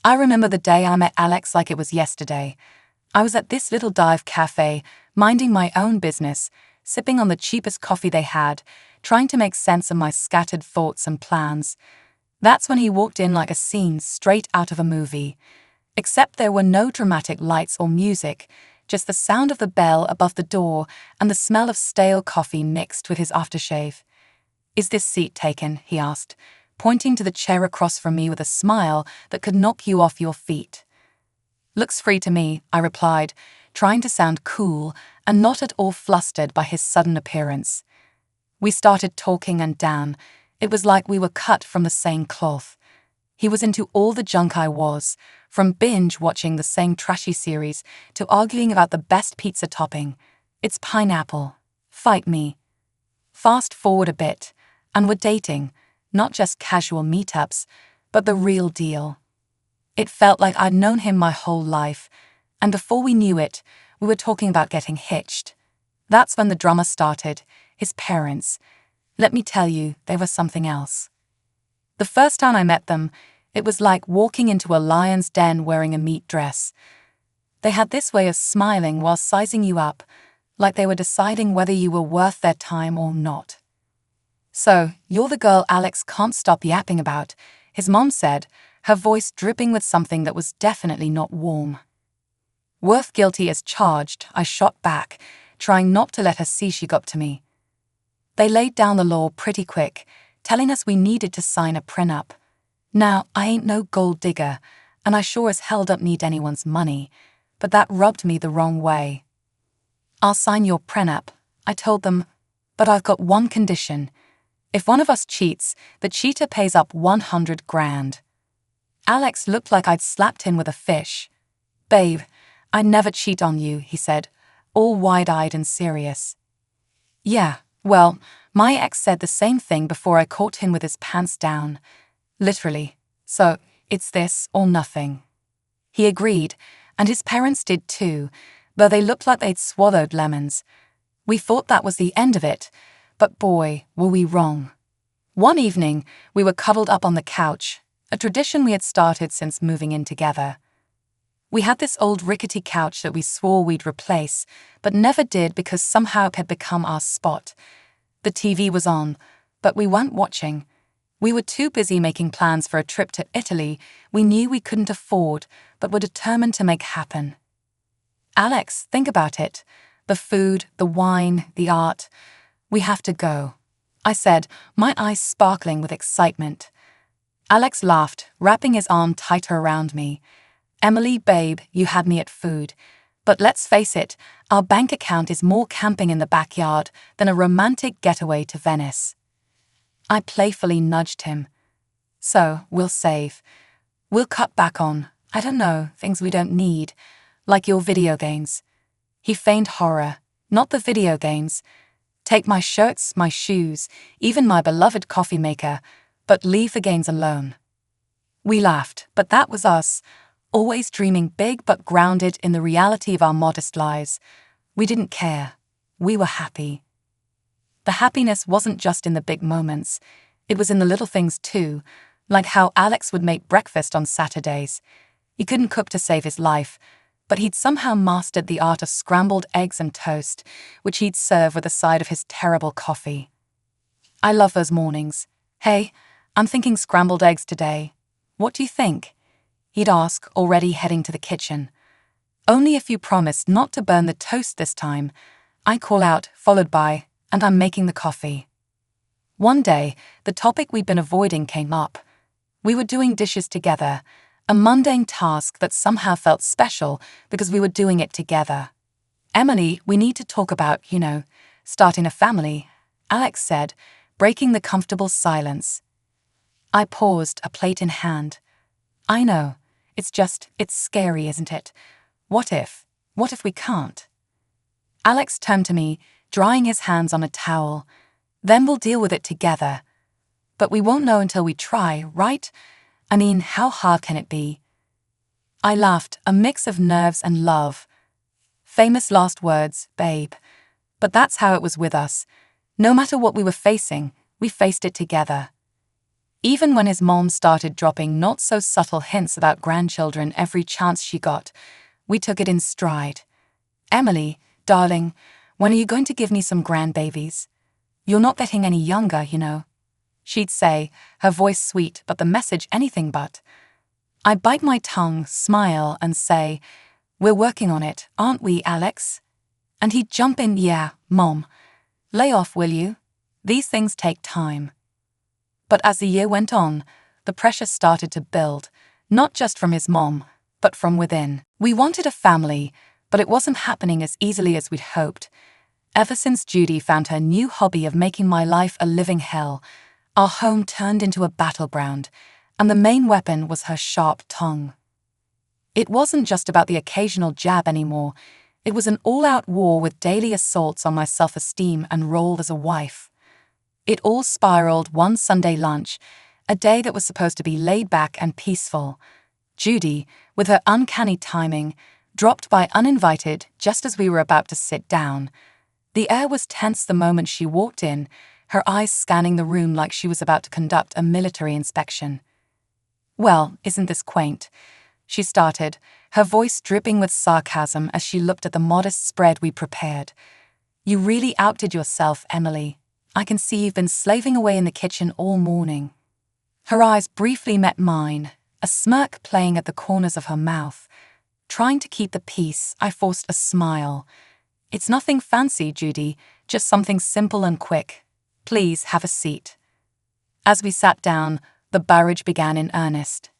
I remember the day I met Alex like it was yesterday. I was at this little dive cafe, minding my own business, sipping on the cheapest coffee they had, trying to make sense of my scattered thoughts and plans. That's when he walked in like a scene straight out of a movie. Except there were no dramatic lights or music, just the sound of the bell above the door and the smell of stale coffee mixed with his aftershave. "Is this seat taken?" he asked, pointing to the chair across from me with a smile that could knock you off your feet. "Looks free to me," I replied, trying to sound cool and not at all flustered by his sudden appearance. We started talking, and damn, it was like we were cut from the same cloth. He was into all the junk I was, from binge-watching the same trashy series to arguing about the best pizza topping. It's pineapple. Fight me. Fast forward a bit, and we're dating, not just casual meetups, but the real deal. It felt like I'd known him my whole life, and before we knew it, we were talking about getting hitched. That's when the drama started, his parents. Let me tell you, they were something else. The first time I met them, it was like walking into a lion's den wearing a meat dress. They had this way of smiling while sizing you up, like they were deciding whether you were worth their time or not. "So, you're the girl Alex can't stop yapping about," his mom said, her voice dripping with something that was definitely not warm. "Worth guilty as charged," I shot back, trying not to let her see she got to me. They laid down the law pretty quick, telling us we needed to sign a prenup. Now, I ain't no gold digger, and I sure as hell don't need anyone's money, but that rubbed me the wrong way. "I'll sign your prenup," I told them, "but I've got one condition. If one of us cheats, the cheater pays up 100 grand. Alex looked like I'd slapped him with a fish. "Babe, I'd never cheat on you," he said, all wide-eyed and serious. "Yeah, well, my ex said the same thing before I caught him with his pants down. Literally. So, it's this or nothing." He agreed, and his parents did too, though they looked like they'd swallowed lemons. We thought that was the end of it, but boy, were we wrong. One evening, we were cuddled up on the couch, a tradition we had started since moving in together. We had this old rickety couch that we swore we'd replace, but never did because somehow it had become our spot. The TV was on, but we weren't watching. We were too busy making plans for a trip to Italy we knew we couldn't afford, but were determined to make happen. "Alex, think about it. The food, the wine, the art. We have to go," I said, my eyes sparkling with excitement. Alex laughed, wrapping his arm tighter around me. "Emily, babe, you had me at food. But let's face it, our bank account is more camping in the backyard than a romantic getaway to Venice." I playfully nudged him. "So, we'll save. We'll cut back on, I don't know, things we don't need, like your video games." He feigned horror. "Not the video games. Take my shirts, my shoes, even my beloved coffee maker, but leave the games alone." We laughed, but that was us, always dreaming big but grounded in the reality of our modest lives. We didn't care. We were happy. The happiness wasn't just in the big moments. It was in the little things too, like how Alex would make breakfast on Saturdays. He couldn't cook to save his life, but he'd somehow mastered the art of scrambled eggs and toast, which he'd serve with a side of his terrible coffee. I love those mornings. "Hey, I'm thinking scrambled eggs today. What do you think?" he'd ask, already heading to the kitchen. "Only if you promise not to burn the toast this time," I call out, followed by, "and I'm making the coffee." One day, the topic we'd been avoiding came up. We were doing dishes together, a mundane task that somehow felt special because we were doing it together. "Emily, we need to talk about, starting a family," Alex said, breaking the comfortable silence. I paused, a plate in hand. "I know. It's scary, isn't it? What if we can't?" Alex turned to me, drying his hands on a towel. "Then we'll deal with it together. But we won't know until we try, right? I mean, how hard can it be?" I laughed, a mix of nerves and love. Famous last words, babe. But that's how it was with us. No matter what we were facing, we faced it together. Even when his mom started dropping not-so-subtle hints about grandchildren every chance she got, we took it in stride. "Emily, darling, when are you going to give me some grandbabies? You're not getting any younger, you know," she'd say, her voice sweet but the message anything but. I bite my tongue, smile, and say, "We're working on it, aren't we, Alex?" And he'd jump in, "Yeah, Mom. Lay off, will you? These things take time." But as the year went on, the pressure started to build, not just from his mom, but from within. We wanted a family, but it wasn't happening as easily as we'd hoped. Ever since Judy found her new hobby of making my life a living hell, our home turned into a battleground, and the main weapon was her sharp tongue. It wasn't just about the occasional jab anymore. It was an all-out war with daily assaults on my self-esteem and role as a wife. It all spiraled one Sunday lunch, a day that was supposed to be laid back and peaceful. Judy, with her uncanny timing, dropped by uninvited just as we were about to sit down. The air was tense the moment she walked in, her eyes scanning the room like she was about to conduct a military inspection. "Well, isn't this quaint?" she started, her voice dripping with sarcasm as she looked at the modest spread we prepared. "You really outdid yourself, Emily. I can see you've been slaving away in the kitchen all morning." Her eyes briefly met mine, a smirk playing at the corners of her mouth. Trying to keep the peace, I forced a smile. "It's nothing fancy, Judy, just something simple and quick. Please have a seat." As we sat down, the barrage began in earnest.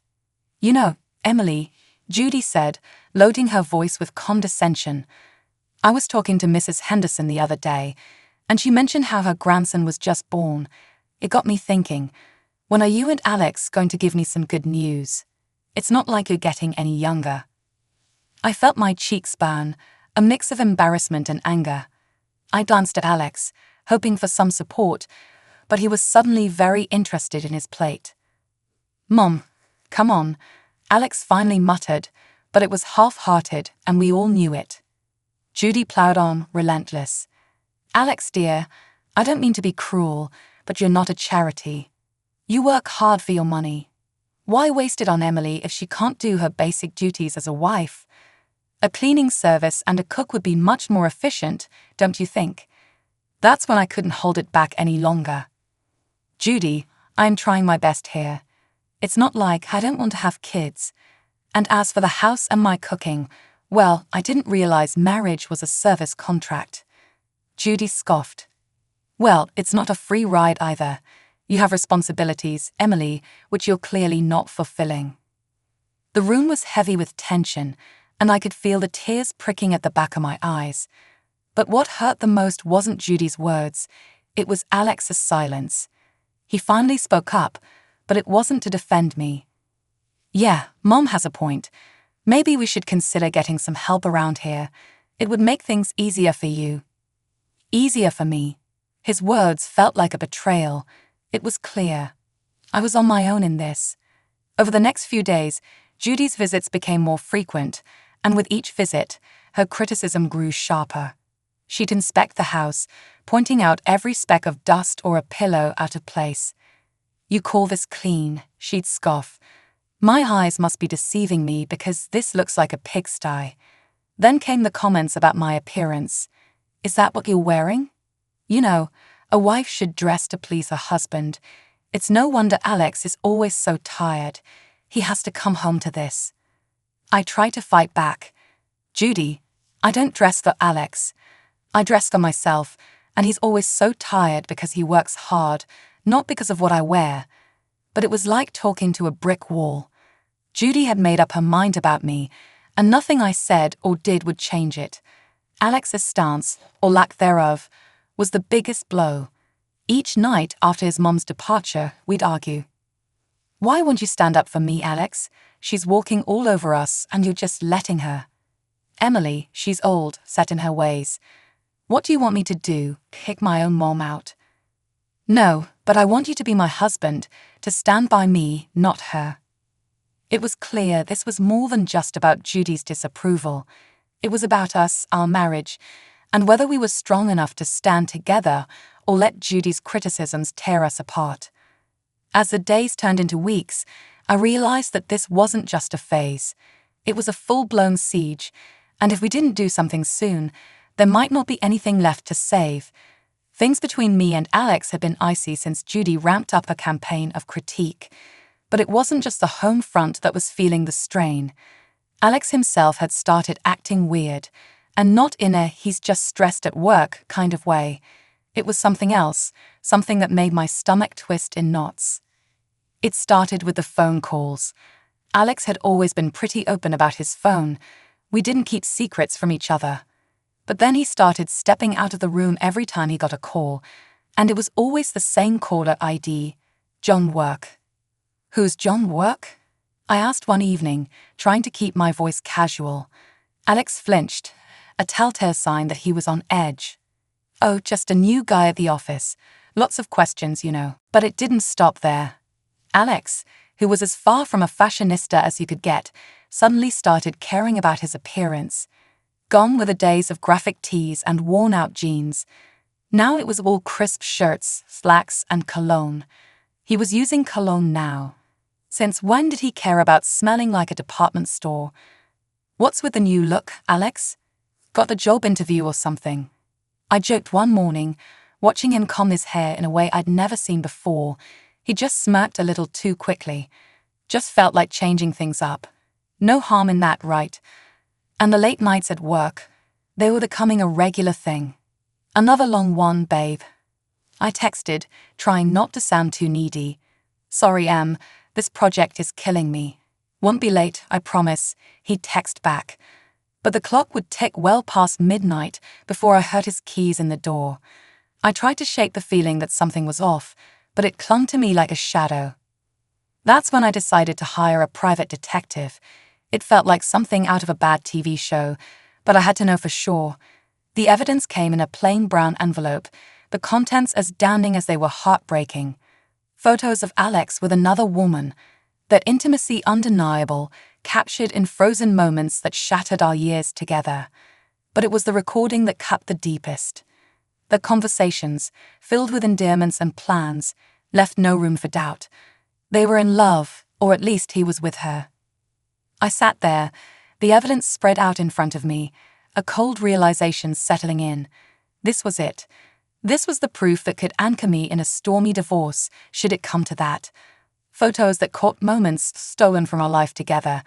"You know, Emily," Judy said, loading her voice with condescension, "I was talking to Mrs. Henderson the other day, and she mentioned how her grandson was just born. It got me thinking, when are you and Alex going to give me some good news? It's not like you're getting any younger." I felt my cheeks burn, a mix of embarrassment and anger. I glanced at Alex, hoping for some support, but he was suddenly very interested in his plate. "Mom, come on," Alex finally muttered, but it was half-hearted and we all knew it. Judy plowed on, relentless. "Alex, dear, I don't mean to be cruel, but you're not a charity. You work hard for your money. Why waste it on Emily if she can't do her basic duties as a wife? A cleaning service and a cook would be much more efficient, don't you think?" That's when I couldn't hold it back any longer. "Judy, I'm trying my best here. It's not like I don't want to have kids. And as for the house and my cooking, well, I didn't realize marriage was a service contract." Judy scoffed. "Well, it's not a free ride either. You have responsibilities, Emily, which you're clearly not fulfilling." The room was heavy with tension, and I could feel the tears pricking at the back of my eyes. But what hurt the most wasn't Judy's words, it was Alex's silence. He finally spoke up, but it wasn't to defend me. "Yeah, Mom has a point. Maybe we should consider getting some help around here. It would make things easier for you." Easier for me. His words felt like a betrayal. It was clear. I was on my own in this. Over the next few days, Judy's visits became more frequent, and with each visit, her criticism grew sharper. She'd inspect the house, pointing out every speck of dust or a pillow out of place. "You call this clean," she'd scoff. "My eyes must be deceiving me because this looks like a pigsty." Then came the comments about my appearance. "Is that what you're wearing? You know, a wife should dress to please her husband. It's no wonder Alex is always so tired. He has to come home to this." I tried to fight back. "Judy, I don't dress for Alex. I dress for myself, and he's always so tired because he works hard, not because of what I wear." But it was like talking to a brick wall. Judy had made up her mind about me, and nothing I said or did would change it. Alex's stance, or lack thereof, was the biggest blow. Each night after his mom's departure, we'd argue. "Why won't you stand up for me, Alex? She's walking all over us and you're just letting her." "Emily, she's old, set in her ways. What do you want me to do, kick my own mom out?" "No, but I want you to be my husband, to stand by me, not her." It was clear this was more than just about Judy's disapproval. It was about us, our marriage, and whether we were strong enough to stand together or let Judy's criticisms tear us apart. As the days turned into weeks, I realized that this wasn't just a phase. It was a full-blown siege, and if we didn't do something soon, there might not be anything left to save. Things between me and Alex had been icy since Judy ramped up a campaign of critique. But it wasn't just the home front that was feeling the strain. Alex himself had started acting weird, and not in a "he's just stressed at work" kind of way. It was something else, something that made my stomach twist in knots. It started with the phone calls. Alex had always been pretty open about his phone. We didn't keep secrets from each other. But then he started stepping out of the room every time he got a call, and it was always the same caller ID, John Work. "Who's John Work?" I asked one evening, trying to keep my voice casual. Alex flinched, a telltale sign that he was on edge. "Oh, just a new guy at the office. Lots of questions, you know." But it didn't stop there. Alex, who was as far from a fashionista as you could get, suddenly started caring about his appearance. Gone were the days of graphic tees and worn-out jeans. Now it was all crisp shirts, slacks, and cologne. He was using cologne now. Since when did he care about smelling like a department store? "What's with the new look, Alex? Got the job interview or something?" I joked one morning, watching him comb his hair in a way I'd never seen before. He just smirked a little too quickly. Just felt like changing things up. No harm in that, right? And the late nights at work, they were becoming a regular thing. "Another long one, babe." I texted, trying not to sound too needy. "Sorry, Em, this project is killing me." "Won't be late, I promise," he'd text back. But the clock would tick well past midnight before I heard his keys in the door. I tried to shake the feeling that something was off, but it clung to me like a shadow. That's when I decided to hire a private detective. It felt like something out of a bad TV show, but I had to know for sure. The evidence came in a plain brown envelope, the contents as damning as they were heartbreaking. Photos of Alex with another woman, that intimacy undeniable, captured in frozen moments that shattered our years together. But it was the recording that cut the deepest. The conversations, filled with endearments and plans, left no room for doubt. They were in love, or at least he was with her. I sat there, the evidence spread out in front of me, a cold realization settling in. This was it. This was the proof that could anchor me in a stormy divorce, should it come to that. Photos that caught moments stolen from our life together,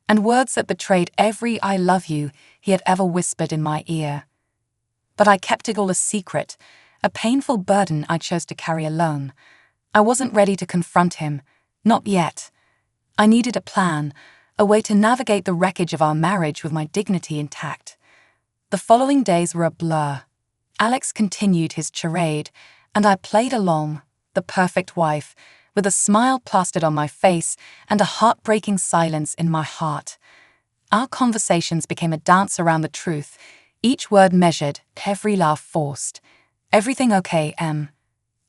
and words that betrayed every "I love you" he had ever whispered in my ear. But I kept it all a secret, a painful burden I chose to carry alone. I wasn't ready to confront him, not yet. I needed a plan, a way to navigate the wreckage of our marriage with my dignity intact. The following days were a blur. Alex continued his charade, and I played along, the perfect wife, with a smile plastered on my face and a heartbreaking silence in my heart. Our conversations became a dance around the truth, each word measured, every laugh forced. "Everything okay, Em?"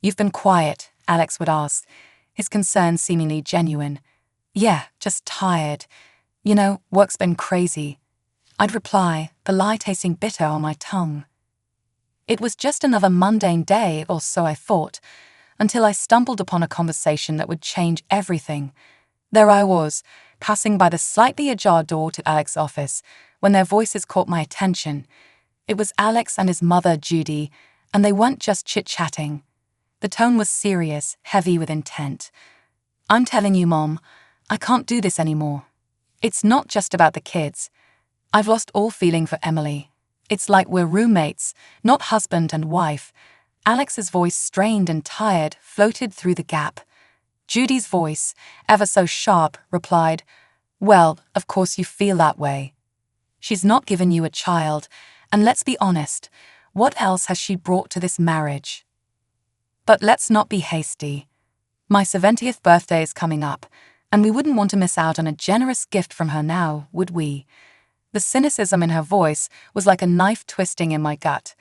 "You've been quiet," Alex would ask, his concern seemingly genuine. "Yeah, just tired. You know, work's been crazy." I'd reply, the lie tasting bitter on my tongue. It was just another mundane day, or so I thought, until I stumbled upon a conversation that would change everything. There I was, passing by the slightly ajar door to Alex's office, when their voices caught my attention. It was Alex and his mother, Judy, and they weren't just chit-chatting. The tone was serious, heavy with intent. "I'm telling you, Mom, I can't do this anymore. It's not just about the kids. I've lost all feeling for Emily. It's like we're roommates, not husband and wife." Alex's voice, strained and tired, floated through the gap. Judy's voice, ever so sharp, replied, "Well, of course you feel that way. She's not given you a child, and let's be honest, what else has she brought to this marriage? But let's not be hasty. My 70th birthday is coming up, and we wouldn't want to miss out on a generous gift from her now, would we?" The cynicism in her voice was like a knife twisting in my gut.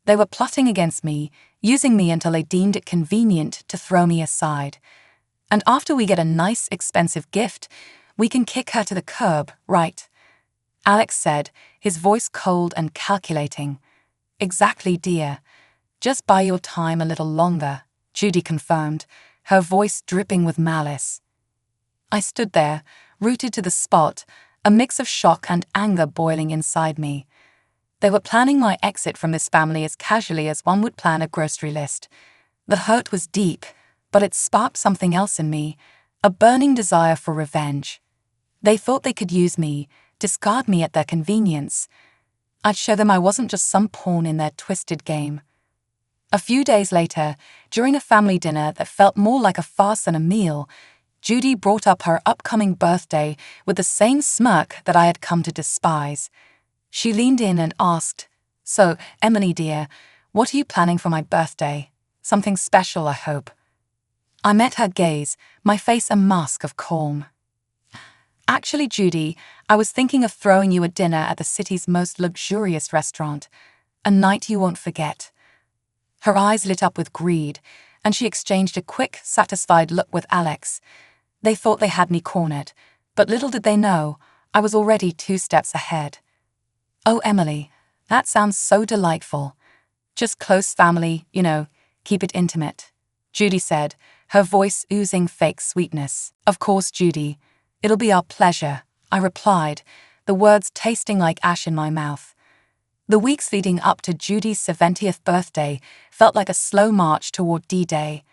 They were plotting against me, using me until they deemed it convenient to throw me aside. "And after we get a nice, expensive gift, we can kick her to the curb, right?" Alex said, his voice cold and calculating. "Exactly, dear. Just buy your time a little longer," Judy confirmed, her voice dripping with malice. I stood there, rooted to the spot, a mix of shock and anger boiling inside me. They were planning my exit from this family as casually as one would plan a grocery list. The hurt was deep, but it sparked something else in me, a burning desire for revenge. They thought they could use me, discard me at their convenience. I'd show them I wasn't just some pawn in their twisted game. A few days later, during a family dinner that felt more like a farce than a meal, Judy brought up her upcoming birthday with the same smirk that I had come to despise. She leaned in and asked, "So, Emily dear, what are you planning for my birthday? Something special, I hope." I met her gaze, my face a mask of calm. "Actually, Judy, I was thinking of throwing you a dinner at the city's most luxurious restaurant. A night you won't forget." Her eyes lit up with greed, and she exchanged a quick, satisfied look with Alex. They thought they had me cornered, but little did they know, I was already 2 steps ahead. "Oh, Emily, that sounds so delightful. Just close family, keep it intimate," Judy said, her voice oozing fake sweetness. "Of course, Judy. It'll be our pleasure," I replied, the words tasting like ash in my mouth. The weeks leading up to Judy's 70th birthday felt like a slow march toward D-Day.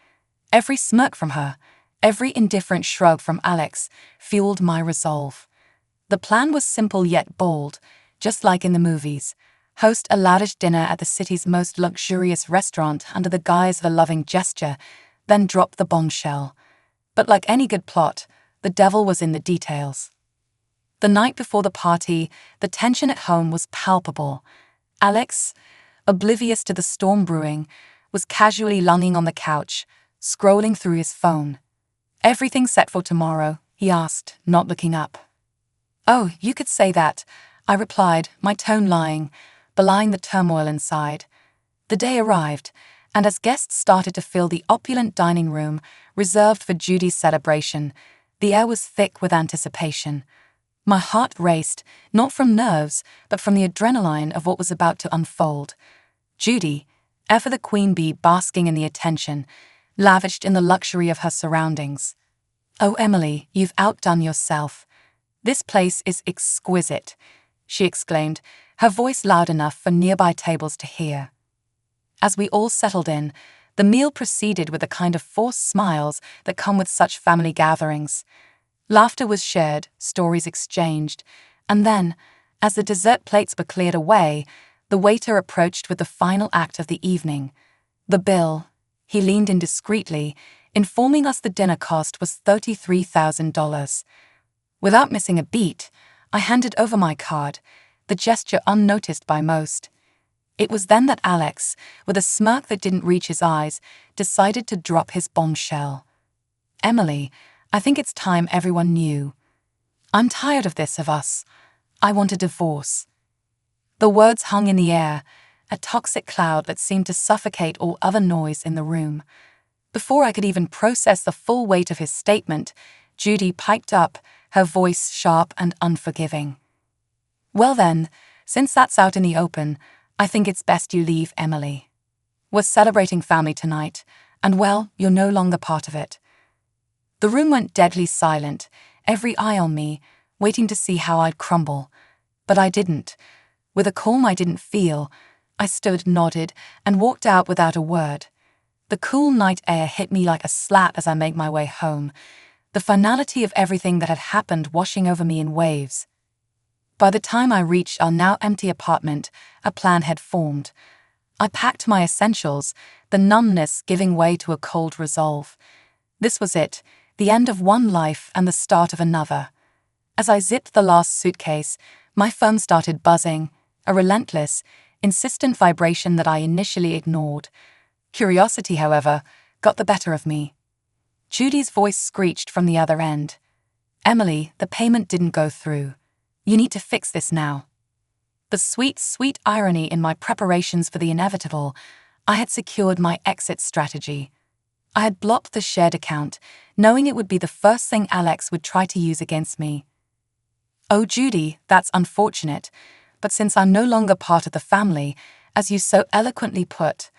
Every smirk from her, every indifferent shrug from Alex fueled my resolve. The plan was simple yet bold, just like in the movies. Host a lavish dinner at the city's most luxurious restaurant under the guise of a loving gesture, then drop the bombshell. But like any good plot, the devil was in the details. The night before the party, the tension at home was palpable. Alex, oblivious to the storm brewing, was casually lolling on the couch, scrolling through his phone. "Everything set for tomorrow?" he asked, not looking up. "Oh, you could say that," I replied, my tone lying, belying the turmoil inside. The day arrived, and as guests started to fill the opulent dining room reserved for Judy's celebration, the air was thick with anticipation. My heart raced, not from nerves, but from the adrenaline of what was about to unfold. Judy, ever the queen bee basking in the attention, lavished in the luxury of her surroundings. "Oh, Emily, you've outdone yourself. This place is exquisite," she exclaimed, her voice loud enough for nearby tables to hear. As we all settled in, the meal proceeded with the kind of forced smiles that come with such family gatherings. Laughter was shared, stories exchanged, and then, as the dessert plates were cleared away, the waiter approached with the final act of the evening. The bill. He leaned in discreetly, informing us the dinner cost was $33,000. Without missing a beat, I handed over my card, the gesture unnoticed by most. It was then that Alex, with a smirk that didn't reach his eyes, decided to drop his bombshell. "Emily, I think it's time everyone knew. I'm tired of this of us. I want a divorce." The words hung in the air, a toxic cloud that seemed to suffocate all other noise in the room. Before I could even process the full weight of his statement, Judy piped up, her voice sharp and unforgiving. "Well then, since that's out in the open, I think it's best you leave, Emily. We're celebrating family tonight, and well, you're no longer part of it." The room went deadly silent, every eye on me, waiting to see how I'd crumble. But I didn't. With a calm I didn't feel, I stood, nodded, and walked out without a word. The cool night air hit me like a slap as I made my way home, the finality of everything that had happened washing over me in waves. By the time I reached our now empty apartment, a plan had formed. I packed my essentials, the numbness giving way to a cold resolve. This was it, the end of one life and the start of another. As I zipped the last suitcase, my phone started buzzing, a relentless, insistent vibration that I initially ignored. Curiosity, however, got the better of me. Judy's voice screeched from the other end. "Emily, the payment didn't go through. You need to fix this now." The sweet, sweet irony in my preparations for the inevitable, I had secured my exit strategy. I had blocked the shared account, knowing it would be the first thing Alex would try to use against me. "Oh, Judy, that's unfortunate, but since I'm no longer part of the family, as you so eloquently put,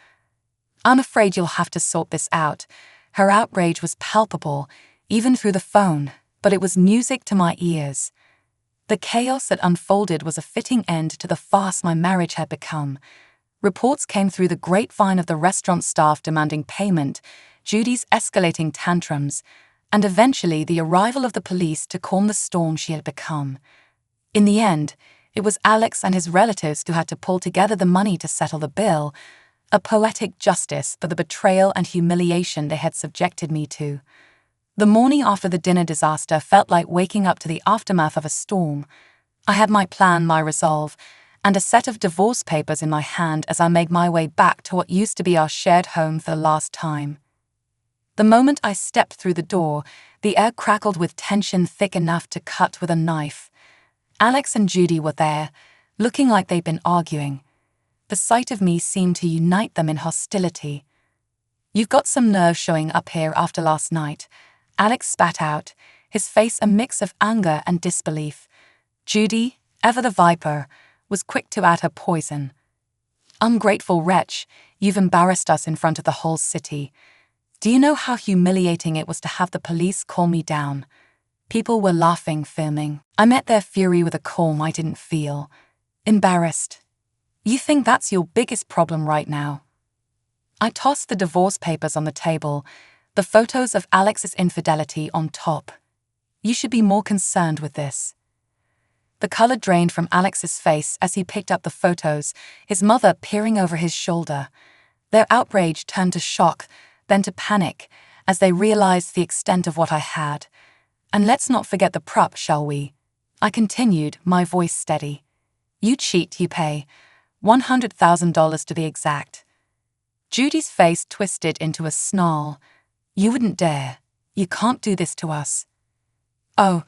I'm afraid you'll have to sort this out," Her outrage was palpable, even through the phone, but it was music to my ears. The chaos that unfolded was a fitting end to the farce my marriage had become. Reports came through the grapevine of the restaurant staff demanding payment, Judy's escalating tantrums, and eventually the arrival of the police to calm the storm she had become. In the end, it was Alex and his relatives who had to pull together the money to settle the bill, a poetic justice for the betrayal and humiliation they had subjected me to. The morning after the dinner disaster felt like waking up to the aftermath of a storm. I had my plan, my resolve, and a set of divorce papers in my hand as I made my way back to what used to be our shared home for the last time. The moment I stepped through the door, the air crackled with tension thick enough to cut with a knife. Alex and Judy were there, looking like they'd been arguing. The sight of me seemed to unite them in hostility. "You've got some nerve showing up here after last night," Alex spat out, his face a mix of anger and disbelief. Judy, ever the viper, was quick to add her poison. "Ungrateful wretch, you've embarrassed us in front of the whole city. Do you know how humiliating it was to have the police call me down?" People were laughing, filming. I met their fury with a calm I didn't feel. Embarrassed. You think that's your biggest problem right now? I tossed the divorce papers on the table, the photos of Alex's infidelity on top. You should be more concerned with this. The color drained from Alex's face as he picked up the photos, his mother peering over his shoulder. Their outrage turned to shock, then to panic, as they realized the extent of what I had. "And let's not forget the prop, shall we?" I continued, my voice steady. "You cheat, you pay. $100,000 to be exact." Judy's face twisted into a snarl. "You wouldn't dare. You can't do this to us." "Oh,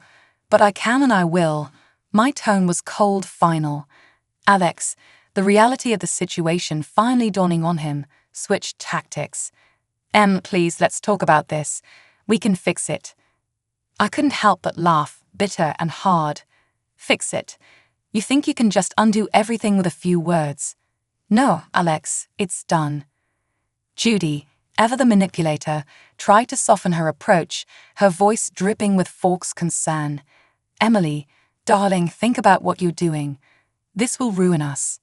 but I can and I will." My tone was cold, final. Alex, the reality of the situation finally dawning on him, switched tactics. Please, let's talk about this. We can fix it." I couldn't help but laugh, bitter and hard. "Fix it? You think you can just undo everything with a few words?" "No, Alex, it's done." Judy, ever the manipulator, tried to soften her approach, her voice dripping with forced concern. "Emily, darling, think about what you're doing. This will ruin us."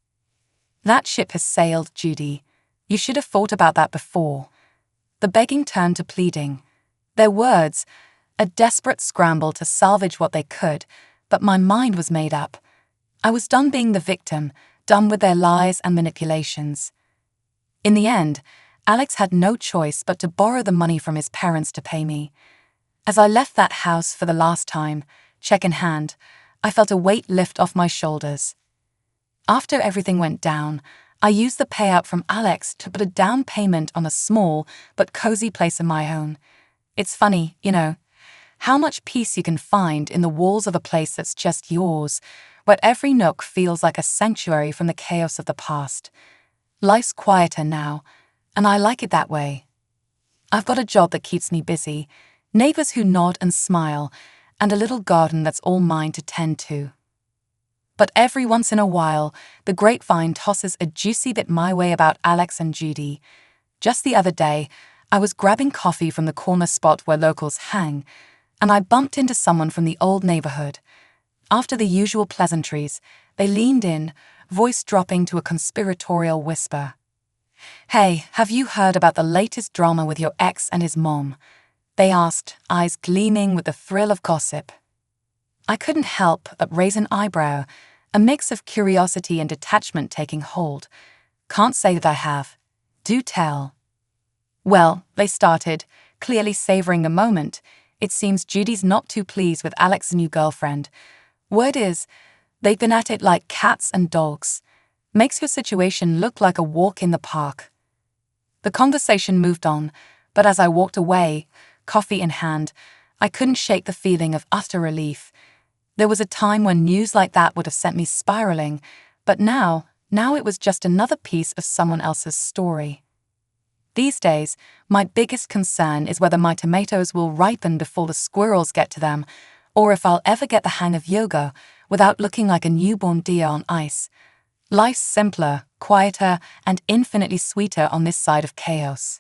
"That ship has sailed, Judy. You should have thought about that before." The begging turned to pleading. Their words, a desperate scramble to salvage what they could, but my mind was made up. I was done being the victim, done with their lies and manipulations. In the end, Alex had no choice but to borrow the money from his parents to pay me. As I left that house for the last time, check in hand, I felt a weight lift off my shoulders. After everything went down, I used the payout from Alex to put a down payment on a small but cozy place of my own. It's funny, how much peace you can find in the walls of a place that's just yours, where every nook feels like a sanctuary from the chaos of the past. Life's quieter now, and I like it that way. I've got a job that keeps me busy, neighbors who nod and smile, and a little garden that's all mine to tend to. But every once in a while, the grapevine tosses a juicy bit my way about Alex and Judy. Just the other day, I was grabbing coffee from the corner spot where locals hang, and I bumped into someone from the old neighborhood. After the usual pleasantries, they leaned in, voice dropping to a conspiratorial whisper. "Hey, have you heard about the latest drama with your ex and his mom?" they asked, eyes gleaming with the thrill of gossip. I couldn't help but raise an eyebrow, a mix of curiosity and detachment taking hold. "Can't say that I have. Do tell." Well, they started, clearly savoring the moment. It seems Judy's not too pleased with Alex's new girlfriend. Word is, they've been at it like cats and dogs. Makes your situation look like a walk in the park. The conversation moved on, but as I walked away, coffee in hand, I couldn't shake the feeling of utter relief. There was a time when news like that would have sent me spiraling, but now it was just another piece of someone else's story. These days, my biggest concern is whether my tomatoes will ripen before the squirrels get to them, or if I'll ever get the hang of yoga without looking like a newborn deer on ice. Life's simpler, quieter, and infinitely sweeter on this side of chaos.